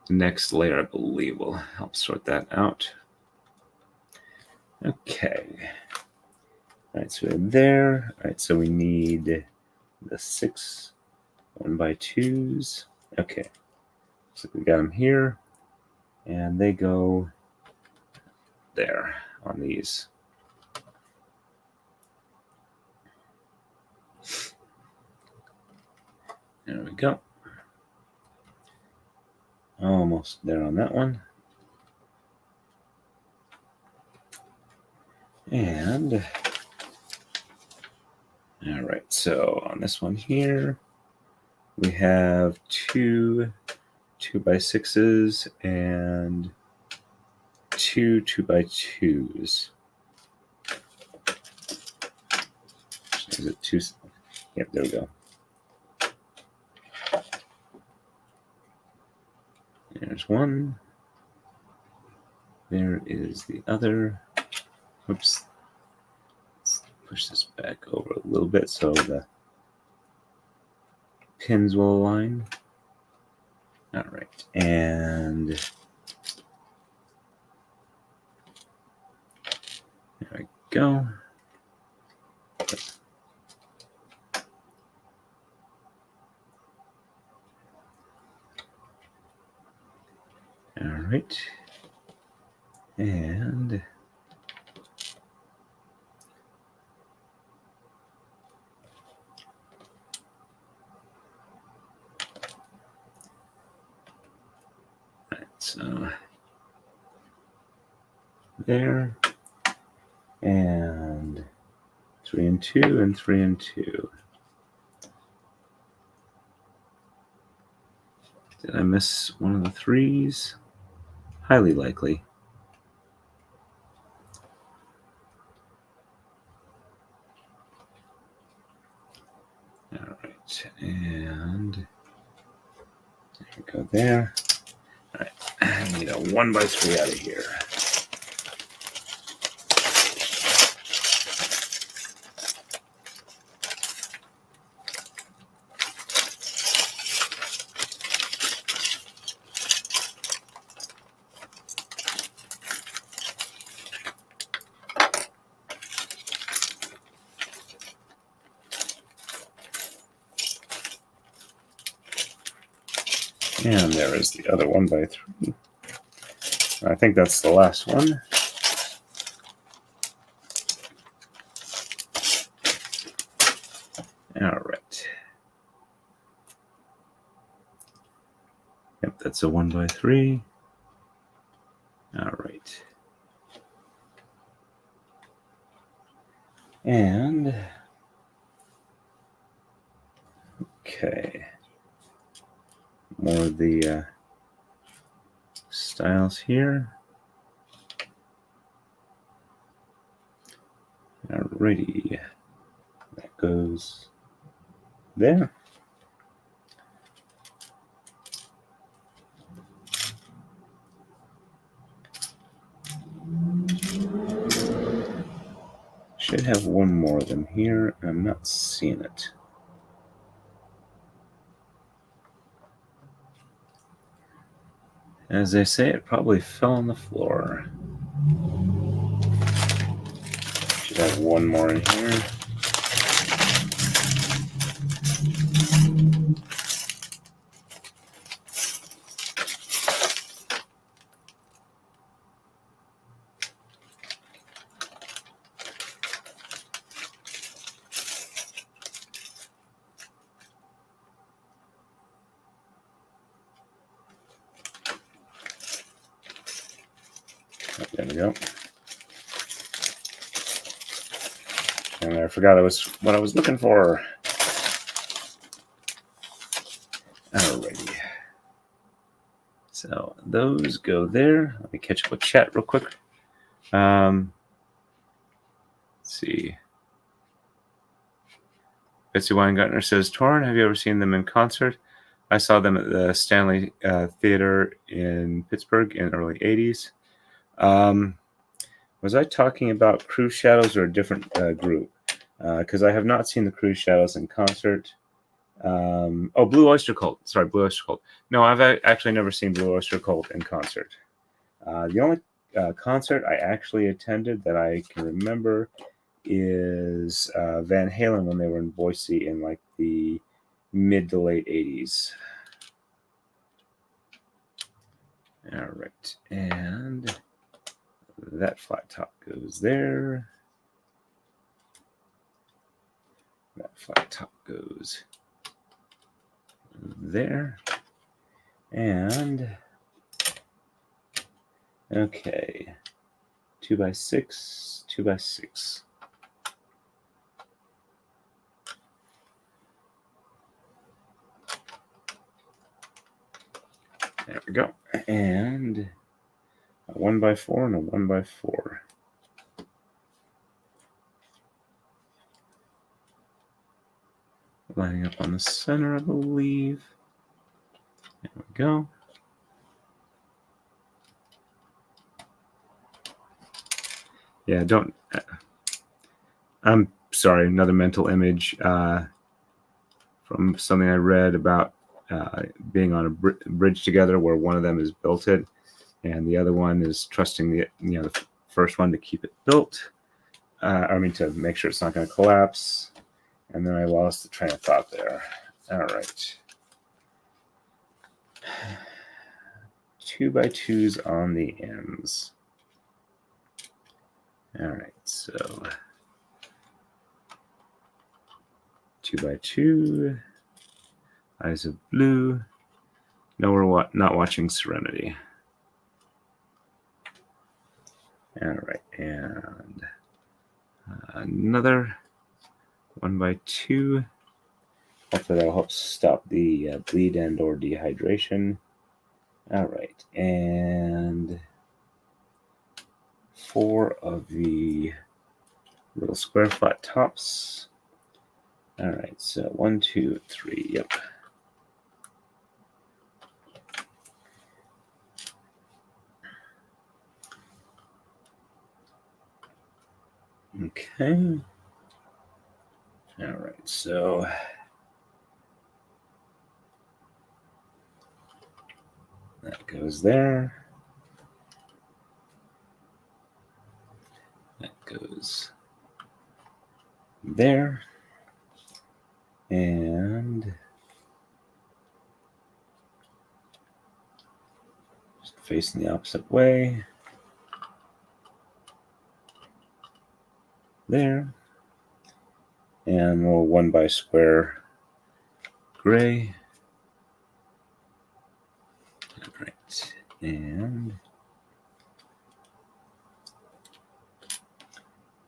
The next layer, I believe, will help sort that out. Okay. All right, so we're there. All right, so we need the 6 1x2s. Okay. So we got them here, and they go there on these. There we go. Almost there on that one. And All right, so on this one here, we have two 2x6s and two 2x2s. Is it two? Yep, there we go. There's one. There is the other. Oops. Let's push this back over a little bit so the pins will align. All right, and there we go. All right, and so there, and 3 and 2 and 3 and 2. Did I miss one of the 3s? Highly likely. All right, and there we go there. All right, I need a 1x3 out of here. And there is the other 1x3. I think that's the last one. All right. Yep, that's a 1x3. All right. And okay. More of the styles here. Alrighty. That goes there. Should have one more of them here. I'm not seeing it. As they say, it probably fell on the floor. Should have one more in here. There we go. And I forgot what I was looking for. Alrighty. So those go there. Let me catch up with chat real quick. Let's see. Betsy Weingartner says, Torn, have you ever seen them in concert? I saw them at the Stanley Theater in Pittsburgh in the early 80s. Was I talking about Cruise Shadows or a different group? Because I have not seen the Cruise Shadows in concert. Blue Oyster Cult. Sorry, Blue Oyster Cult. No, I've actually never seen Blue Oyster Cult in concert. The only concert I actually attended that I can remember is Van Halen when they were in Boise in like the mid to late 80s. All right, and that flat top goes there. That flat top goes there. And okay, 2x6, 2x6. There we go. And a 1x4 and a 1x4. Lining up on the center, I believe. There we go. Yeah, don't. I'm sorry, another mental image from something I read about being on a bridge together where one of them has built it and the other one is trusting the first one to keep it built. To make sure it's not going to collapse. And then I lost the train of thought there. All right. 2x2s on the ends. All right, so 2x2, Eyes of Blue. No, we're not watching Serenity. All right, and another 1x2. Hopefully that'll help stop the bleed and or dehydration. All right, and 4 of the little square flat tops. All right, so 1, 2, 3, yep. Okay. All right, so that goes there. That goes there. And just facing the opposite way. There. And we'll 1 by square gray. All right. And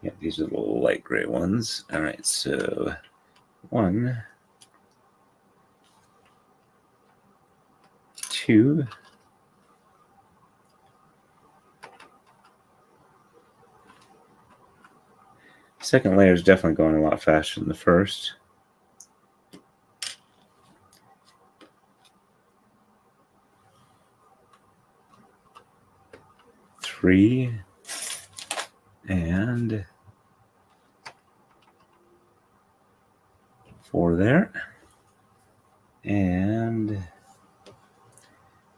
yeah, these are the little light gray ones. All right, so 1, 2, second layer is definitely going a lot faster than the first. 3 and 4 there. And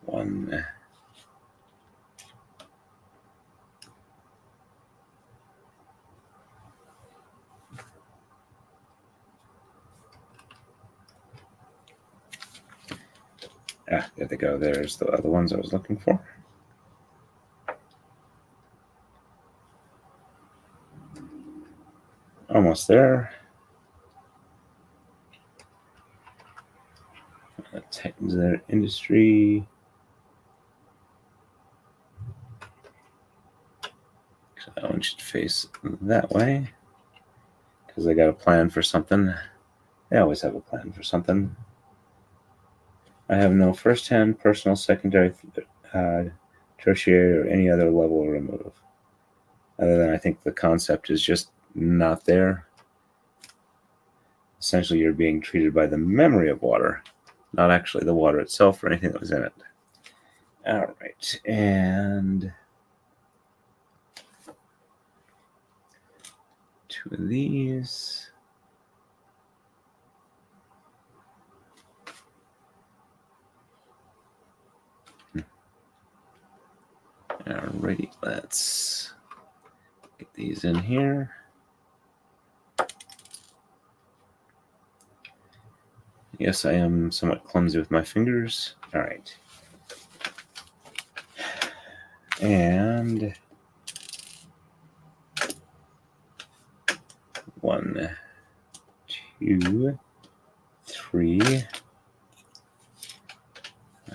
1. There they go. There's the other ones I was looking for. Almost there. Titans their industry. So that one should face that way because I got a plan for something. They always have a plan for something. I have no first-hand, personal, secondary, tertiary, or any other level remove. Other than I think the concept is just not there. Essentially, you're being treated by the memory of water, not actually the water itself or anything that was in it. All right, and 2 of these. Alrighty, let's get these in here. Yes, I am somewhat clumsy with my fingers. All right. And 1, 2, 3.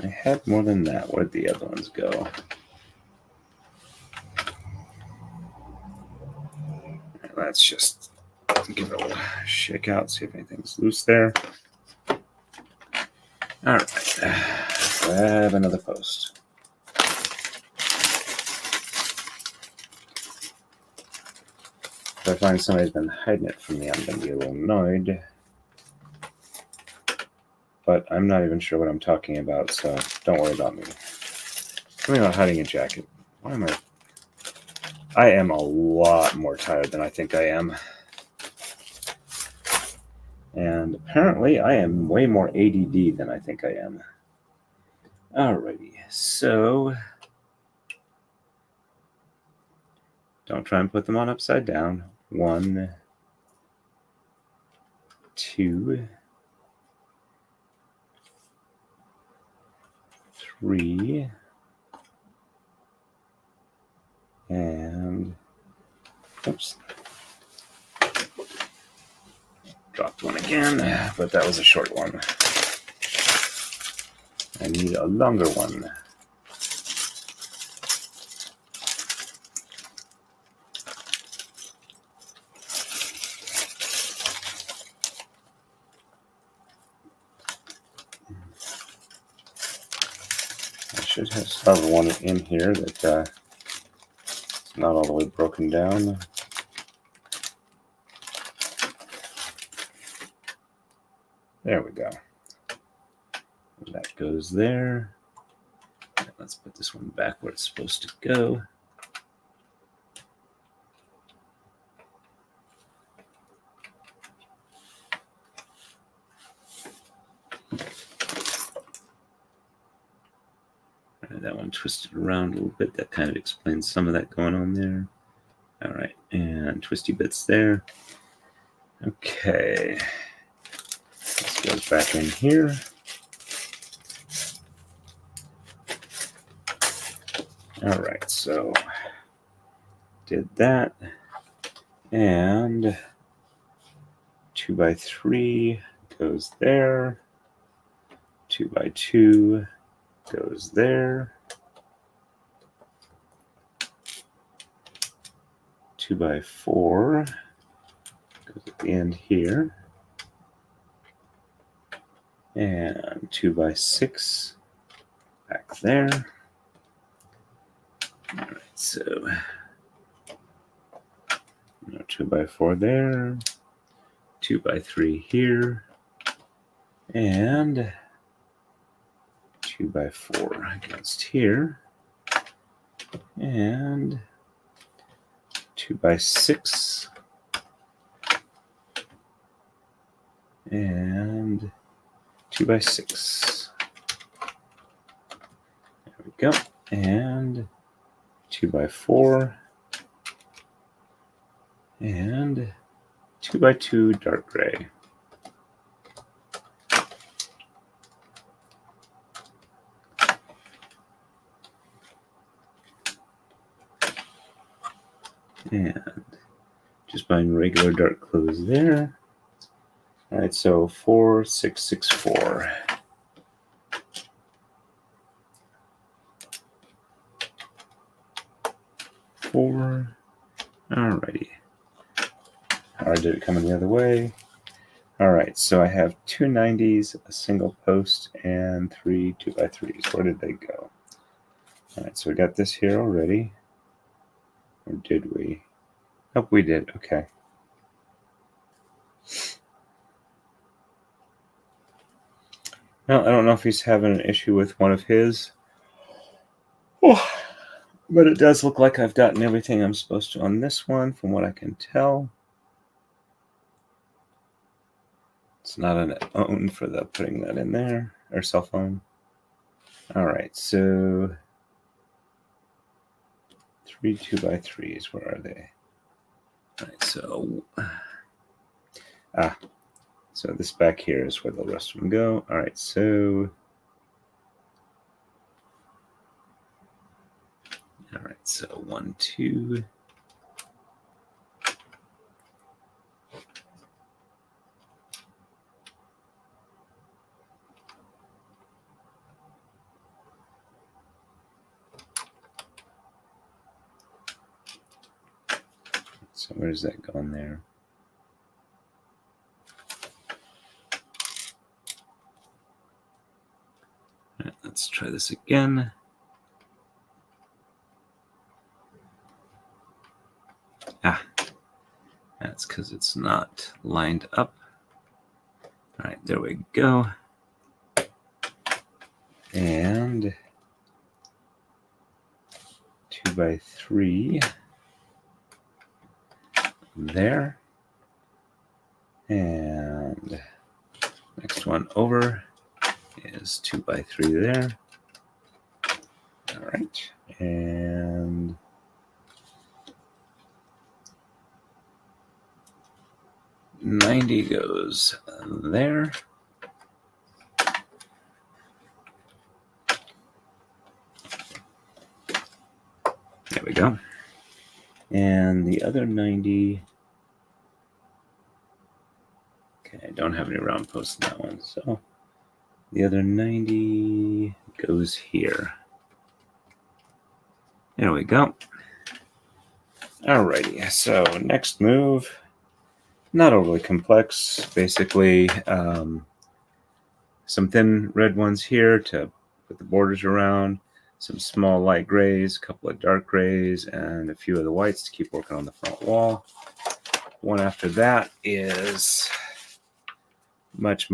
I had more than that. Where'd the other ones go? Let's just give it a shake out, see if anything's loose there. All right. grab another post. If I find somebody's been hiding it from me, I'm going to be a little annoyed. But I'm not even sure what I'm talking about, so don't worry about me. Something about hiding a jacket. Why am I am a lot more tired than I think I am. And apparently I am way more ADD than I think I am. Alrighty, so don't try and put them on upside down. 1, 2, 3, and oops. Dropped one again, but that was a short one. I need a longer one. I should have one in here that it's not all the way broken down. There we go. That goes there. Let's put this one back where it's supposed to go. That one twisted around a little bit. That kind of explains some of that going on there. All right, and twisty bits there. Okay, this goes back in here. All right, so did that, and 2x3 goes there. 2x2 goes there. 2x4 goes at the end here. And 2x6 back there. All right, so 2x4 there, 2x3 here, and 2x4 against here, and 2x6, and 2x6. There we go. And 2x4, and 2x2 dark gray. And just buying regular dark clothes there. All right, so 4, 6, 6, 4. Alrighty. Or did it come in the other way? All right, so I have 2 90s, a single post, and 3 2x3s. Where did they go? All right, so we got this here already. Or did we? Oh, we did. Okay. Well, I don't know if he's having an issue with one of his. Oh, but it does look like I've gotten everything I'm supposed to on this one, from what I can tell. It's not an own for the putting that in there, or cell phone. All right, so 3 2x3s, where are they? All right, so so this back here is where the rest of them go. All right, so all right, so 1 2. So where's that going there? let's try this again. That's because it's not lined up. All right, there we go. And 2x3 there. And next one over is 2x3 there. All right, and $90 goes there. There we go. And the other 90. Okay, I don't have any round posts in that one, so the other 90 goes here. There we go. Alrighty, so next move, not overly complex. Basically, some thin red ones here to put the borders around, some small light grays, a couple of dark grays, and a few of the whites to keep working on the front wall. One after that is much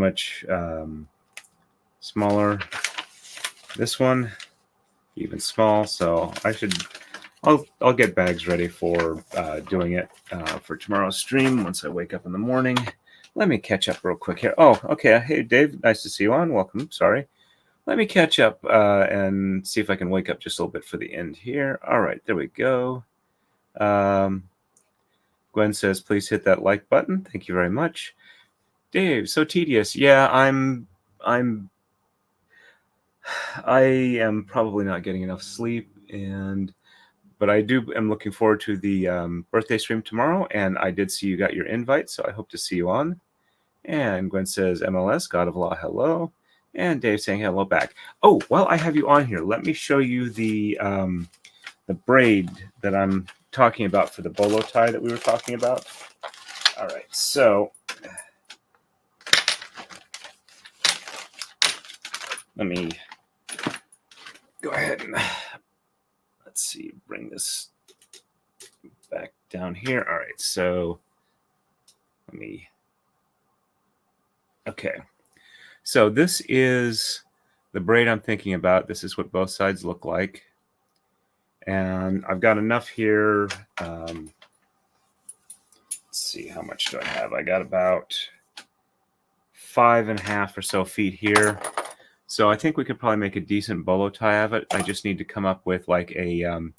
smaller. This one, even small, so I'll get bags ready for doing it for tomorrow's stream once I wake up in the morning. Let me catch up real quick here. Oh, okay. Hey, Dave, nice to see you on. Welcome. Sorry. Let me catch up and see if I can wake up just a little bit for the end here. All right, there we go. Gwen says, please hit that like button. Thank you very much. Dave, so tedious. Yeah, I am probably not getting enough sleep, but I am looking forward to the birthday stream tomorrow, and I did see you got your invite, so I hope to see you on. And Gwen says, MLS, God of Law, hello. And Dave saying hello back. Oh, while I have you on here, let me show you the braid that I'm talking about for the bolo tie that we were talking about. All right, so let me go ahead and let's see, bring this back down here. All right, so okay. So this is the braid I'm thinking about. This is what both sides look like. And I've got enough here. Let's see, how much do I have? I got about 5.5 or so feet here. So I think we could probably make a decent bolo tie of it. I just need to come up with like an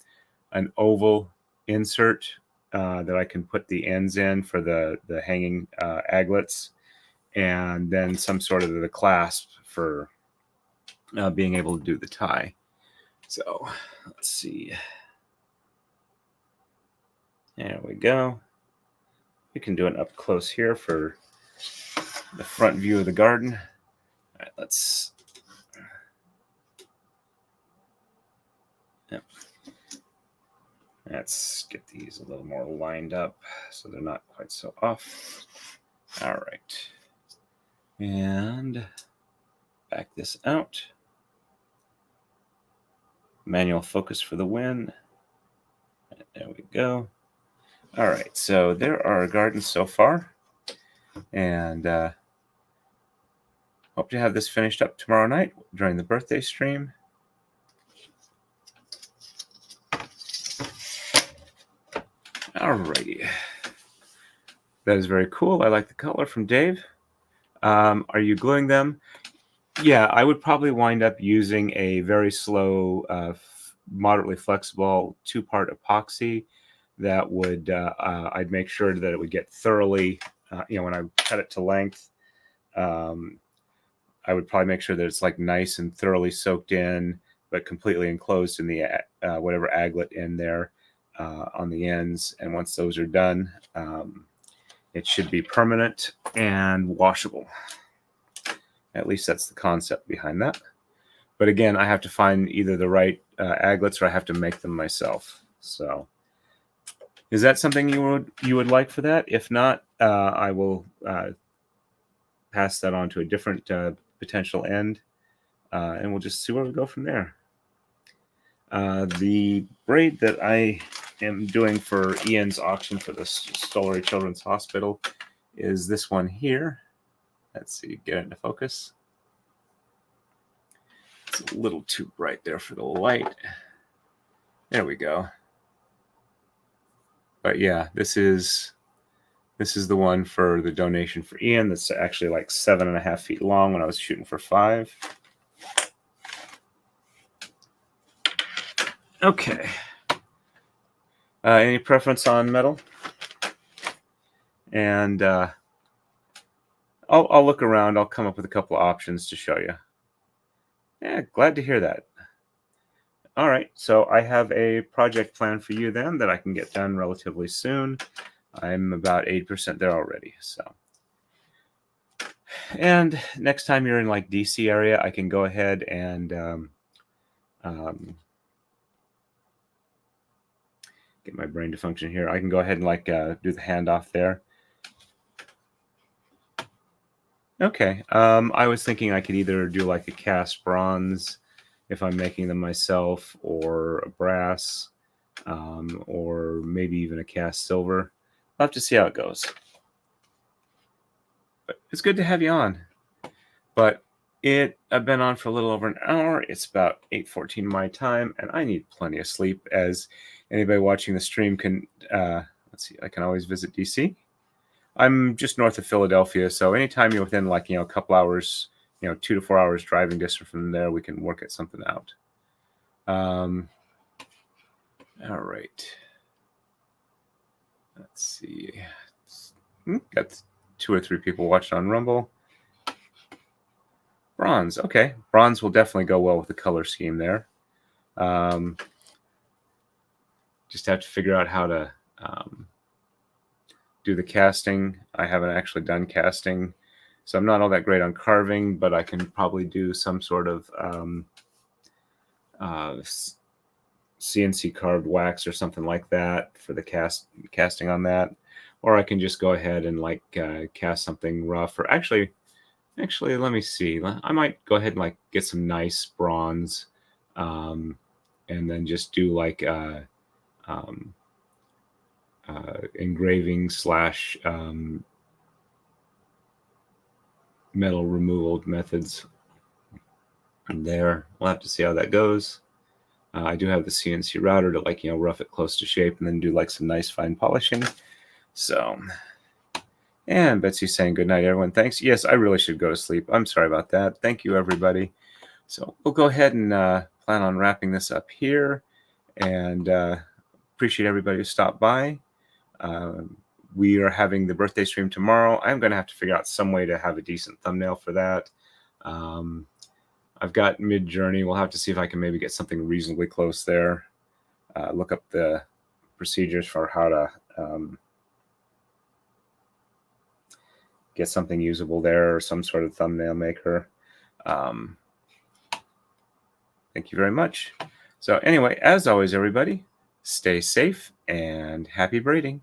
oval insert that I can put the ends in for the hanging aglets, and then some sort of the clasp for being able to do the tie. So let's see. There we go. We can do it up close here for the front view of the garden. All right, let's. Yep. Let's get these a little more lined up so they're not quite so off. All right. And back this out. Manual focus for the win. There we go. All right, so there are our gardens so far. And hope to have this finished up tomorrow night during the birthday stream. Alrighty. That is very cool. I like the color from Dave. Are you gluing them? Yeah, I would probably wind up using a very slow, moderately flexible 2-part epoxy that would, I'd make sure that it would get thoroughly, when I cut it to length, I would probably make sure that it's like nice and thoroughly soaked in, but completely enclosed in the whatever aglet in there on the ends. And once those are done, it should be permanent and washable. At least that's the concept behind that. But again, I have to find either the right aglets or I have to make them myself. So is that something you would like for that? If not, I will pass that on to a different potential end. and we'll just see where we go from there. The braid that I am doing for Ian's auction for the Stollery Children's Hospital is this one here. Let's see, get it into focus. It's a little too bright there for the light. There we go. But yeah, this is the one for the donation for Ian. That's actually like 7.5 feet long when I was shooting for 5. Okay. Any preference on metal? And I'll look around. I'll come up with a couple of options to show you. Yeah, glad to hear that. All right, so I have a project plan for you then that I can get done relatively soon. I'm about 80% there already. So, and next time you're in like DC area, I can go ahead and get my brain to function here. I can go ahead and like do the handoff there. Okay. I was thinking I could either do like a cast bronze if I'm making them myself, or a brass, or maybe even a cast silver. I'll have to see how it goes. But it's good to have you on. But I've been on for a little over an hour. It's about 8:14 my time, and I need plenty of sleep. As anybody watching the stream can, let's see, I can always visit DC. I'm just north of Philadelphia, so anytime you're within like, a couple hours, 2 to 4 hours driving distance from there, we can work at something out. All right. Let's see. Got 2 or 3 people watching on Rumble. Bronze. Okay. Bronze will definitely go well with the color scheme there. Just have to figure out how to do the casting. I haven't actually done casting, so I'm not all that great on carving, but I can probably do some sort of CNC carved wax or something like that for the casting on that. Or I can just go ahead and like cast something rough. Or actually, let me see. I might go ahead and like get some nice bronze, and then just do like engraving / metal removal methods there. We'll have to see how that goes. I do have the CNC router to like, rough it close to shape and then do like some nice fine polishing. So, and Betsy's saying good night, everyone. Thanks. Yes, I really should go to sleep. I'm sorry about that. Thank you, everybody. So we'll go ahead and plan on wrapping this up here, and appreciate everybody who stopped by. We are having the birthday stream tomorrow. I'm going to have to figure out some way to have a decent thumbnail for that. I've got Mid-Journey. We'll have to see if I can maybe get something reasonably close there. Look up the procedures for how to get something usable there, or some sort of thumbnail maker. Thank you very much. So anyway, as always, everybody, stay safe and happy braiding.